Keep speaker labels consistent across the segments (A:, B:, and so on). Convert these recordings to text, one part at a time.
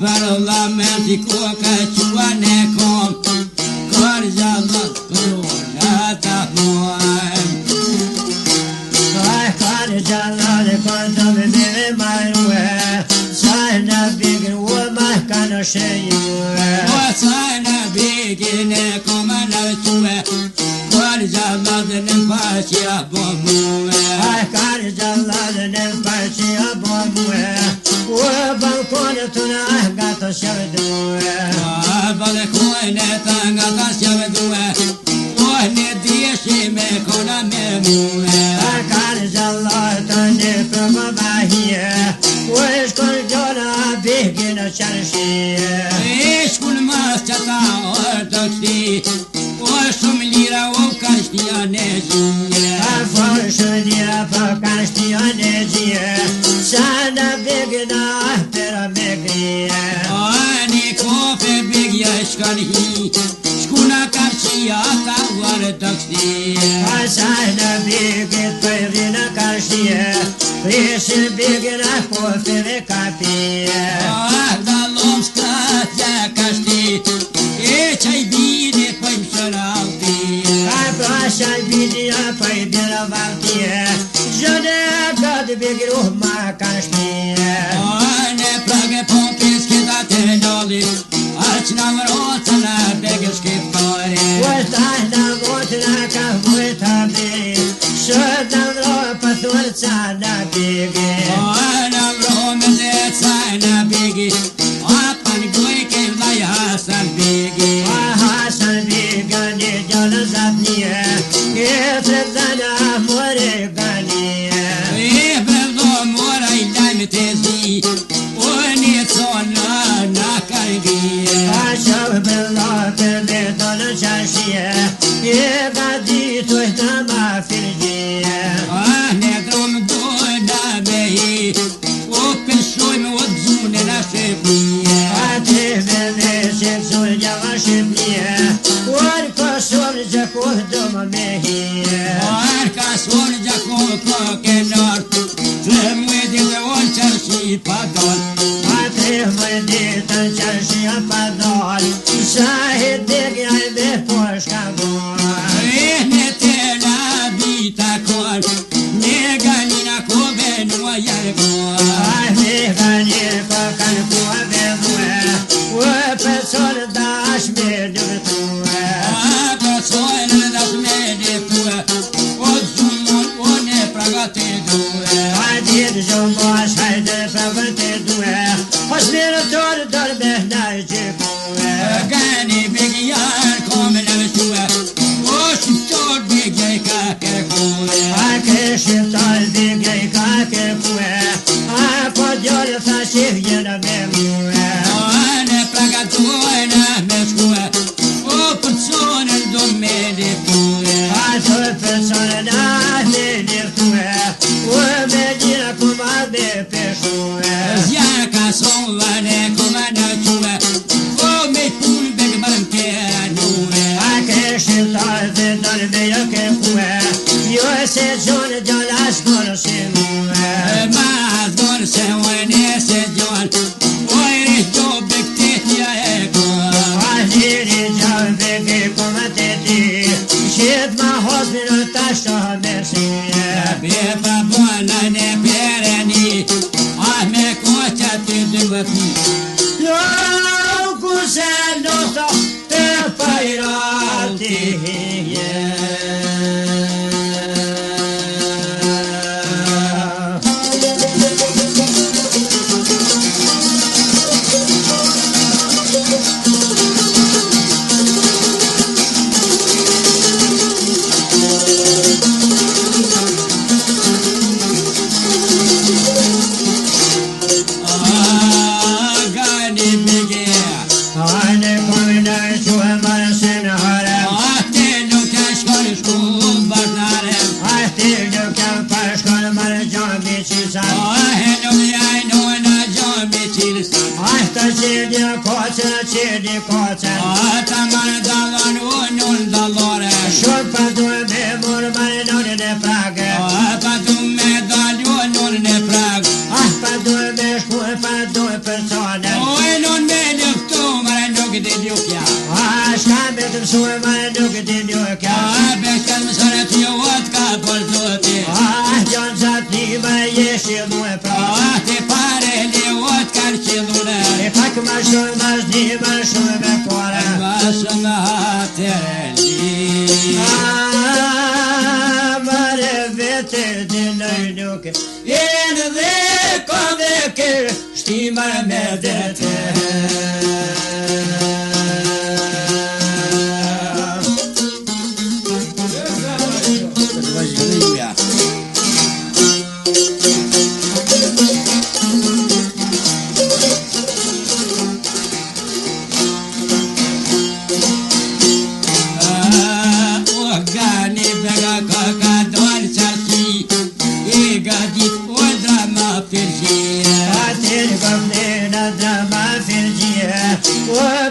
A: parlamenti koka qua ne kom kar jallat korona ta moem
B: Ai kar jallat korona me marue sana bigin wa ma kana shayu
A: wa sana bigin komana chue kar jallat ne pasia bomu
B: Ai kar jallat ne pasia bomu wa balkona tuna gata shavdu
A: balkona tanga ta shavdu wa ne dieshe me kona me mu
B: kar jallat ne prama bahia wa skol jona bigin charshi
A: skol mas chata ortoksi wa shumlira wa kashtia ne
B: Sana bigna pera megria
A: Ani kofe bigya shkani Shkuna karshia ta war taksi
B: Sana bigit perina karshia Rishil bigna kofe ve kapi
A: Da lomska ja kashti E chai bide paim sharauti
B: Abasha bidia pai bela valti Jode god bigru ma kashti
A: Ne prage pompis kita tenoli Achna vrotana beges kitari
B: Wastahna votna ka vuetabi Shadna vro pathur sana bigi
A: Ana vro meze sana bigi Apan goy ke vaya hasan bigi
B: Hasan bigi ni jala zabniye Yetrezana more ganiye
A: Bevdo mora ilami tezi Oni tsona nakargi
B: Ashav billah bebe dona chashiye Ye gadi tuhta mafirjiye
A: Ne drom dona behi Open shoym odzune na shepiye
B: Ate bebe shepsul java shepiye Warko sol jakuh doma mehiye
A: Arka son jakol kokenar Tremwedi de on charshi padol
B: Ate mwedita chashiya padol Shahid degi aybe poshkabol
A: Ne tela bita kol Ne ganina koben wa yargol Gani bigyan kommer när vi stod och skiftar bigyan kakekore Ane plagatoina med skoe och personen de med det pore Jaka som var det kommer när tue och med pulbeg marmkera noe Mas don se wene se jon Oi rito bektet ya eko Bepa bona ne pereni Ah me kocha te dungati Gani bige
B: suë ma nuk ti një kja
A: Bekën më sërë të jovët ka për dhëti
B: Gjanë zatë një me jeshi dhue pra
A: Te pare levët kanë qilune
B: E pak ma shumë ma zdi ma shumë me kore
A: Ma shumë hatër li
B: Mare vete të nëj nuk Jenë dhe kom dhe kërë Shtimar me dhe të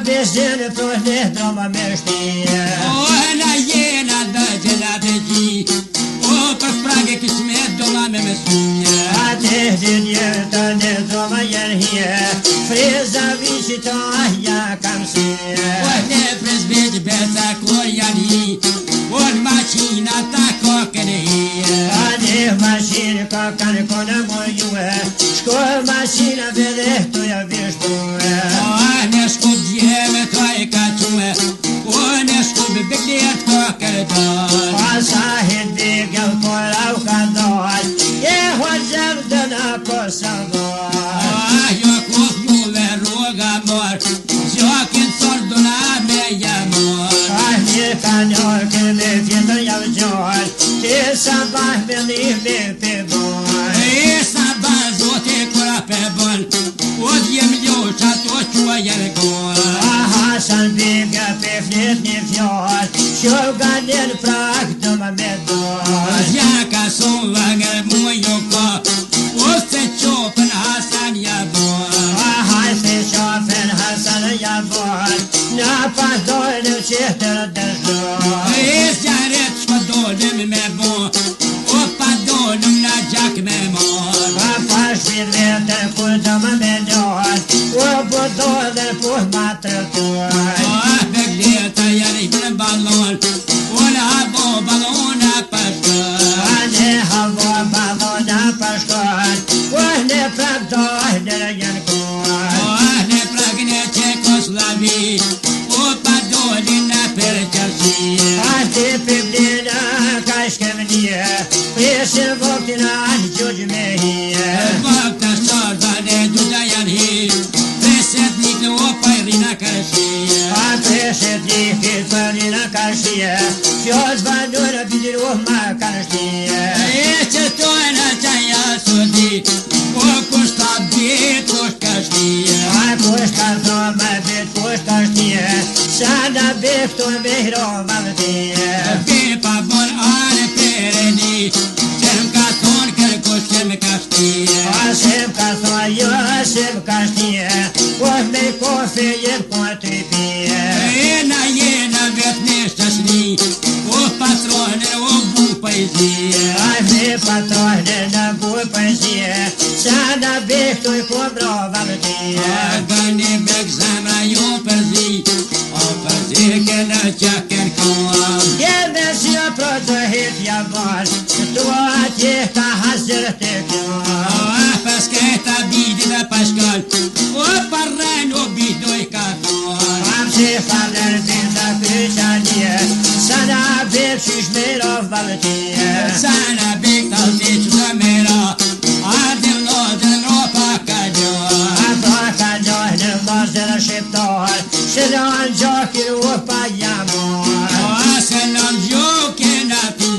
B: Besene për ne drama me shtie
A: O na jena dhe gjelat e gji O për sprage kismet doma me mesunje
B: Ate dhe njërë të ne drama jenë hje Freza vici të ahja kam si
A: O ne prezbet besa kor janë hi O në maqina ta kokën e hi
B: Ate maqinë kokën kona mojue Shko maqina vede të ja vishtue
A: O ne shkup djeve të e ka qume O ne shkup bekler të kokën e doj
B: Pasa hit bigel për au ka doj E hoqem dhe në kosa doj
A: Jo kuth juve roga mor Gjokin sorduna me jamor
B: Një ka njërë këme fjetër javë gjorë Ti sa bah me një me përbor
A: E sa bazote kura përbon O djem ljoqa to qua jelgor
B: Hasan biga për flet një fjord Shoga njën prak dëma me dor
A: Jaka son vanger mujo ka O se qopën Hasan jabor
B: Se qofën Hasan jabor Në pasdojnë në qitër dërzor
A: E zjaret shko dolim me bo O pa dolim na gjak me mor
B: Pashpit vetër kur dëma me dor O budodër për matër tër
A: O begleta janë i për balon O në habo balona pashkër
B: Ane havo balona pashkër O në prakdojnë në jenë kër
A: O në pragne Čekoslavi O pa dolin na përqërsi
B: Ate pëblina ka shkemnije Prisë voktina në gjugj me hije
A: Vakta sardane duda janë hi Preset nik në o pajrina kërshi
B: A preset likit përrina ka shije Fjos bandura bidir o ma ka shtije
A: E që tojnë qaja sodi O kushta bit kusht kështije
B: A kushta dhoma bit kushta shtije Sada bektu me hiro valtije
A: Pipa bon are pereni Qërm ka thonë kër kusht qërm kështije
B: Asem ka thua jo asem ka shtije O me kofi jem ko të pije
A: Jena jena vet neshtashni O patronë o bu pëjzije
B: A me patronë në bu pëjzije Sada bektu i ko bro valtije
A: Gani bek zemra jo përzi O përzi kënë qakën kam
B: Gjeme si o proto hit javar Tu atje ta hazër të kjo
A: O pasketa bidi dhe pashkall O parren o bidoj ka thon
B: Am se faller binda kryqanje Sana bek shish me rov valtije
A: Sana bek talti që të mera Adil lodin ropa ka gjoh
B: Ato ka gjoh në mazër shqiptar Se në gjokin u pa jamor
A: O se në gjokin ati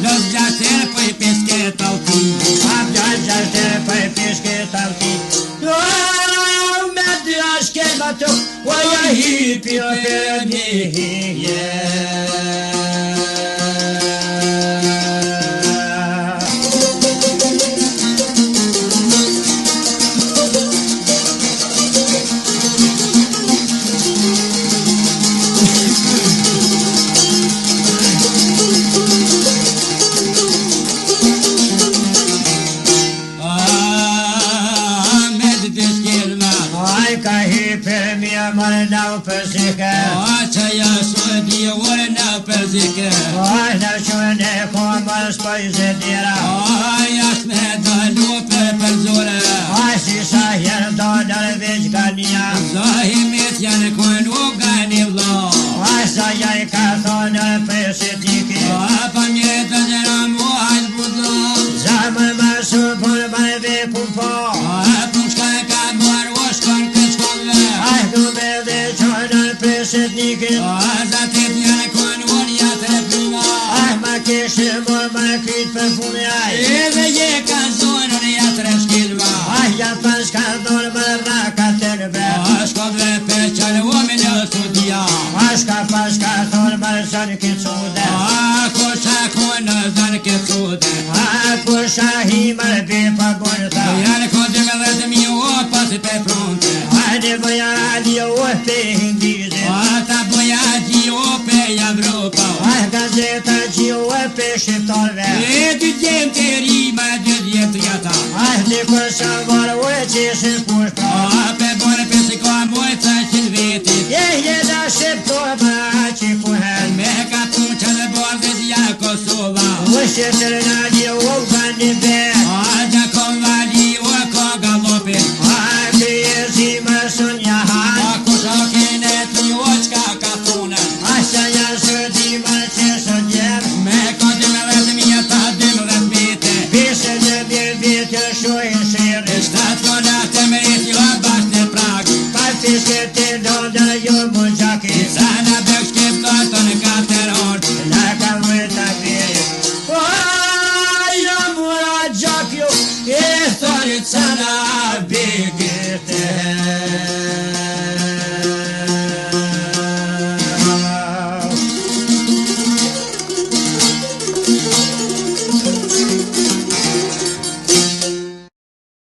A: Lëz gjatër për pesket alti
B: Ap gjatër për pesket alti Me dy ashke batu O ja hipi o këni
A: Mërë nau për shike
B: O që ja së dje vajzëdira.
A: Ai është me dalu për zore.
B: Ai si sa herë dollar veç gania.
A: Zahimit janë konu gani vlo.
B: Ai sa jaj ka thonë presidiki.
A: Pa mjetë gjera muajt budlo.
B: Zamën më supën më ve kumpo.
A: Pun shka ka marrë o shkon këtë shkolle.
B: Ai du me dhe qonë presidiki.
A: Zatit janë konu jatë repluma.
B: Ai ma kishë më kryt për punë aj.
A: Edhe je ka zonë jatë reshkilva.
B: Ai ja pas ka dorë më raka të nëve.
A: Shkodve për qëllë o me një studia.
B: Paska thonë më zënë këtë sude.
A: Kusha konë zënë këtë sude.
B: Kusha himër bi për bunë tha.
A: Janë kodë me dhe të mi o pasi për fronte.
B: Hajde bëja ali o pe hindize.
A: Ta bëja gji o për Evropa.
B: Gazeta gji o pe shqiptarve.
A: E dy djemë të rima, dy djemë të jata.
B: Hajde kësa varë o e qeshë pushta.
A: Pe bërë për si ka mojtë sa qënë vetit.
B: Je da shqiptor më që kuhen.
A: Me ka pun që në bërë dhe zja Kosova.
B: O shqesër në ali o gani be.
A: Gja kon vali o ka galopi.
B: Kryezi më sën jahan.
A: Kusha kene të një qka ka thunë.
B: Asa janë sërdi më që së gjem.
A: Me ka dyme dhe të mija ta dyme dhe të vite.
B: Pise në bjerë vjetë shojnë shirë.
A: Shtatë kona të mërit jo bashkë në Prag.
B: Partiske të dondër jo më gjaki.
A: Sa në bëk shkiptar të në katër orë.
B: Në ka vërta bjerë. Ja mura gjaki jo. E thorit sana